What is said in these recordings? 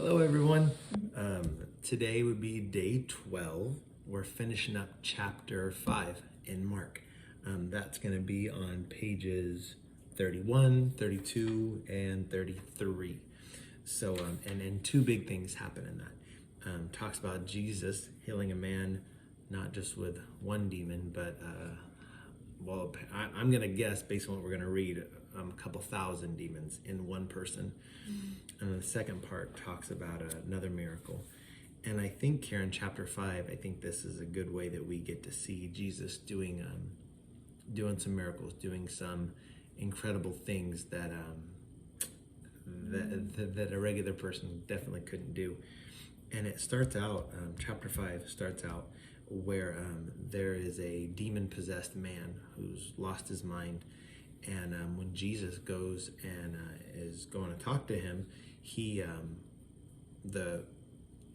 Hello, everyone. Today would be day 12. We're finishing up chapter 5 in Mark. That's going to be on pages 31, 32, and 33. So, and two big things happen in that. Talks about Jesus healing a man, not just with one demon, but, I'm going to guess based on what we're going to read, a couple thousand demons in one person. And the second part talks about another miracle. And I think here in chapter 5, I think this is a good way that we get to see Jesus doing some miracles, doing some incredible things that that a regular person definitely couldn't do. And it starts out, chapter 5 starts out where there is a demon-possessed man who's lost his mind. And when Jesus goes and is going to talk to him,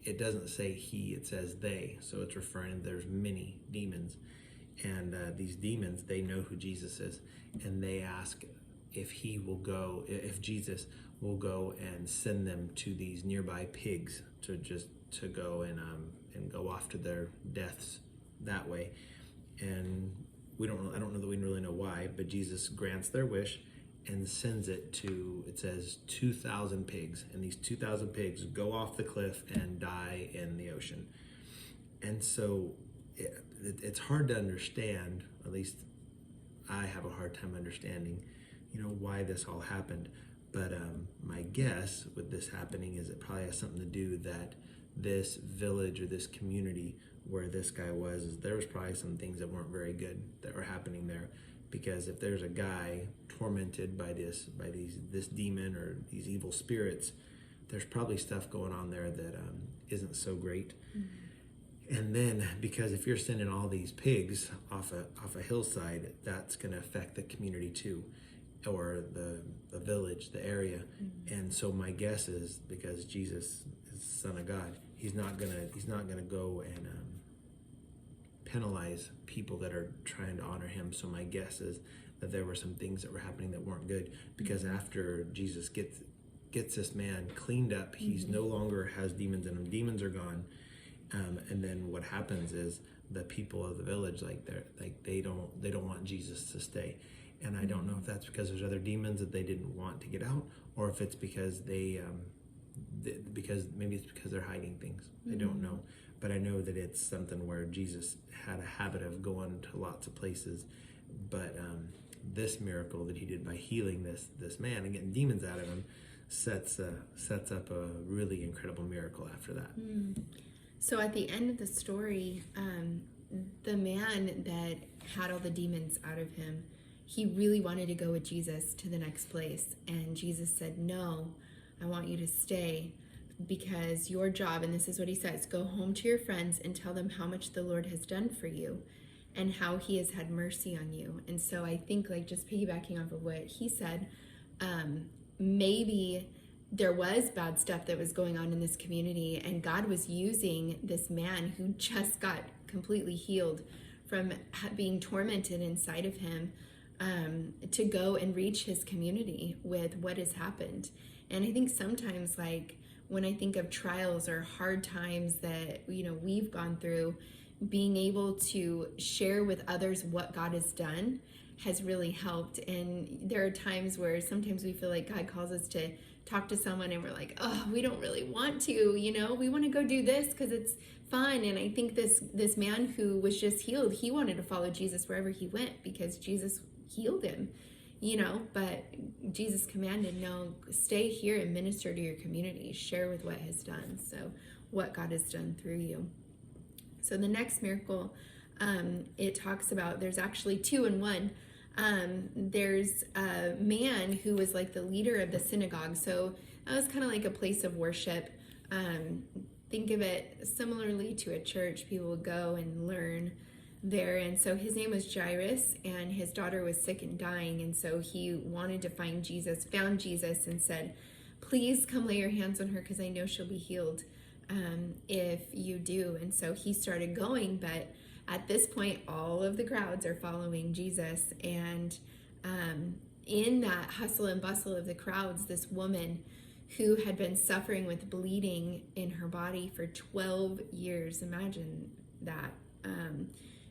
it doesn't say he, it says they. So it's referring, there's many demons. And these demons, they know who Jesus is. And they ask if Jesus will go and send them to these nearby pigs to go and go off to their deaths that way. And I don't know that we really know why, but Jesus grants their wish and sends it to, it says 2,000 pigs. And these 2,000 pigs go off the cliff and die in the ocean. And so it's hard to understand, at least I have a hard time understanding, why this all happened. But my guess with this happening is it probably has something to do that this village or this community where this guy was, there was probably some things that weren't very good that were happening there. Because if there's a guy tormented by this demon or these evil spirits, there's probably stuff going on there that isn't so great. Mm-hmm. And then because if you're sending all these pigs off a hillside, that's going to affect the community too, or the village, the area. Mm-hmm. And so my guess is because Jesus is the Son of God, he's not gonna go and penalize people that are trying to honor him. So my guess is that there were some things that were happening that weren't good, because after Jesus gets this man cleaned up, he's no longer has demons in him. Demons are gone. And then what happens is the people of the village, they don't want Jesus to stay. And I don't know if that's because there's other demons that they didn't want to get out, or if it's because maybe it's because they're hiding things. I don't know. But I know that it's something where Jesus had a habit of going to lots of places. But this miracle that he did by healing this man and getting demons out of him sets up a really incredible miracle after that. So at the end of the story, the man that had all the demons out of him, he really wanted to go with Jesus to the next place. And Jesus said, "No, I want you to stay, because your job," and this is what he says, "go home to your friends and tell them how much the Lord has done for you and how he has had mercy on you." And so I think, just piggybacking off of what he said, maybe there was bad stuff that was going on in this community, and God was using this man who just got completely healed from being tormented inside of him to go and reach his community with what has happened. And I think sometimes, when I think of trials or hard times that, we've gone through, being able to share with others what God has done has really helped. And there are times where sometimes we feel like God calls us to talk to someone and we're like, oh, we don't really want to, we want to go do this because it's fun. And I think this man who was just healed, he wanted to follow Jesus wherever he went because Jesus healed him. But Jesus commanded, no, stay here and minister to your community, share with what has done. So what God has done through you. So the next miracle, it talks about, there's actually two in one. There's a man who was the leader of the synagogue. So that was kind of like a place of worship. Think of it similarly to a church. People would go and learn there. And so his name was Jairus, and his daughter was sick and dying. And so he wanted to find Jesus, found Jesus, and said, "Please come lay your hands on her, because I know she'll be healed if you do." And so he started going, but at this point, all of the crowds are following Jesus. And in that hustle and bustle of the crowds, this woman who had been suffering with bleeding in her body for 12 years. Imagine that.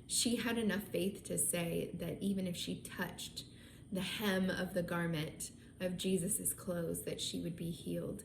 She had enough faith to say that even if she touched the hem of the garment of Jesus's clothes, that she would be healed.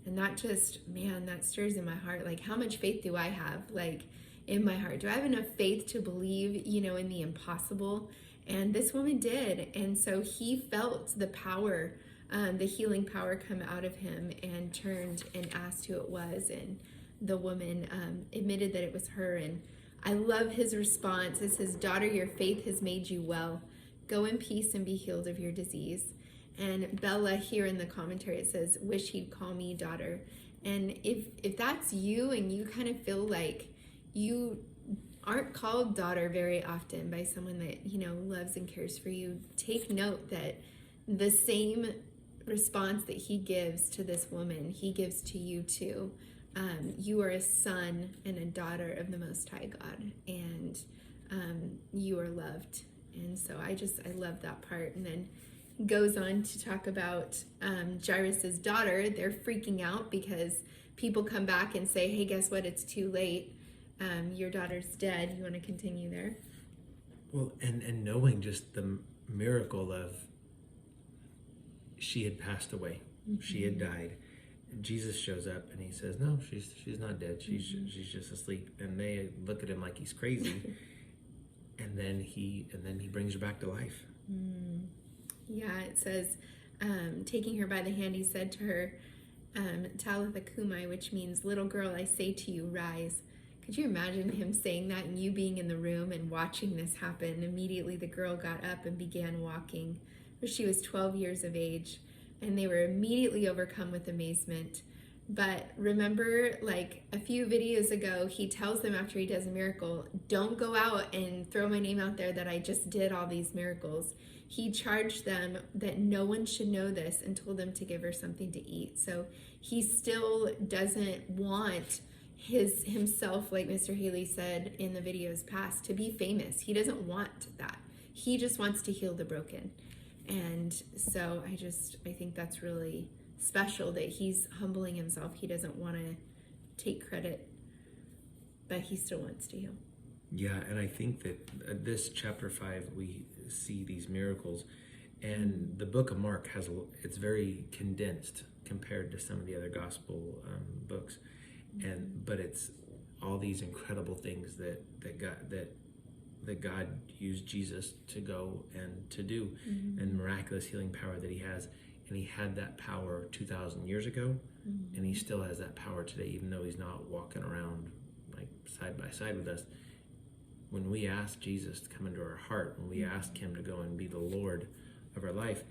And that just, man, that stirs in my heart. Like, how much faith do I have, like, in my heart? Do I have enough faith to believe, in the impossible? And this woman did. And so he felt the power, the healing power come out of him, and turned and asked who it was. And the woman admitted that it was her. And I love his response. It says, "Daughter, your faith has made you well. Go in peace and be healed of your disease." And Bella here in the commentary, it says, "Wish he'd call me daughter." And if that's you, and you kind of feel like you aren't called daughter very often by someone that, loves and cares for you, take note that the same response that he gives to this woman, he gives to you too. You are a son and a daughter of the Most High God, and you are loved. And so I love that part. And then goes on to talk about Jairus's daughter. They're freaking out because people come back and say, "Hey, guess what? It's too late. Your daughter's dead." You want to continue there? Well, and knowing just the miracle of she had passed away, she had died. Jesus shows up and he says, "No, she's not dead. She's just asleep." And they look at him like he's crazy. and then he brings her back to life. Yeah, it says, taking her by the hand, he said to her, "Talitha Kumai," which means, "Little girl, I say to you, rise." Could you imagine him saying that and you being in the room and watching this happen? Immediately the girl got up and began walking, for she was 12 years of age, and they were immediately overcome with amazement. But remember, like a few videos ago, he tells them after he does a miracle, "Don't go out and throw my name out there that I just did all these miracles." He charged them that no one should know this and told them to give her something to eat. So he still doesn't want himself, like Mr. Haley said in the videos past, to be famous. He doesn't want that. He just wants to heal the broken. And so I think that's really special that he's humbling himself. He doesn't want to take credit, but he still wants to heal. Yeah, and I think that this chapter 5, we see these miracles, and the book of Mark it's very condensed compared to some of the other gospel books, but it's all these incredible things that God used Jesus to go and to do, and miraculous healing power that he has. And he had that power 2,000 years ago, and he still has that power today, even though he's not walking around like side by side with us. When we ask Jesus to come into our heart, when we ask him to go and be the Lord of our life,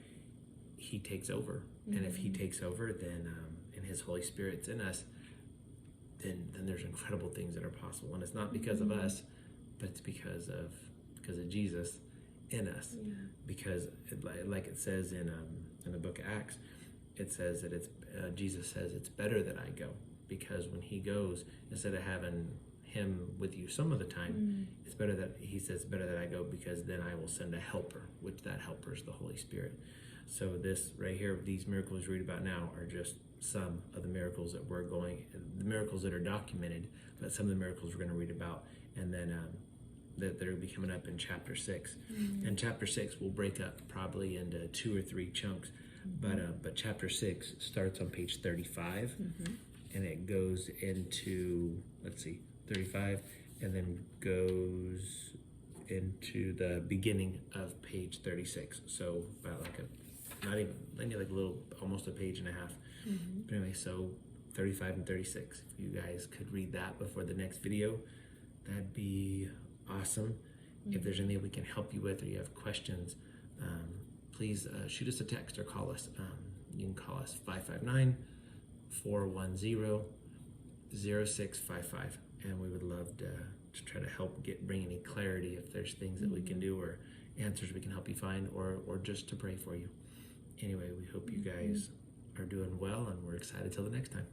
he takes over. And if he takes over, then and his Holy Spirit's in us, then there's incredible things that are possible. And it's not because of us, but it's because of Jesus in us. Yeah. Because like it says in the book of Acts, it says that Jesus says it's better that I go, because when he goes, instead of having him with you some of the time, it's better that he says it's better that I go, because then I will send a helper, which that helper is the Holy Spirit. So this right here, these miracles we read about now are just some of the miracles that the miracles that are documented, but some of the miracles we're going to read about, and then that will be coming up in chapter 6. And chapter 6 will break up probably into 2 or 3 chunks, but chapter 6 starts on page 35, and it goes into 35, and then goes into the beginning of page 36. So about almost a page and a half. But anyway, so 35 and 36. If you guys could read that before the next video, that'd be awesome. If there's anything we can help you with, or you have questions, please shoot us a text or call us. You can call us 559-410-0655, and we would love to try to help bring any clarity if there's things that we can do, or answers we can help you find, or just to pray for you. Anyway, we hope you guys are doing well, and we're excited till the next time.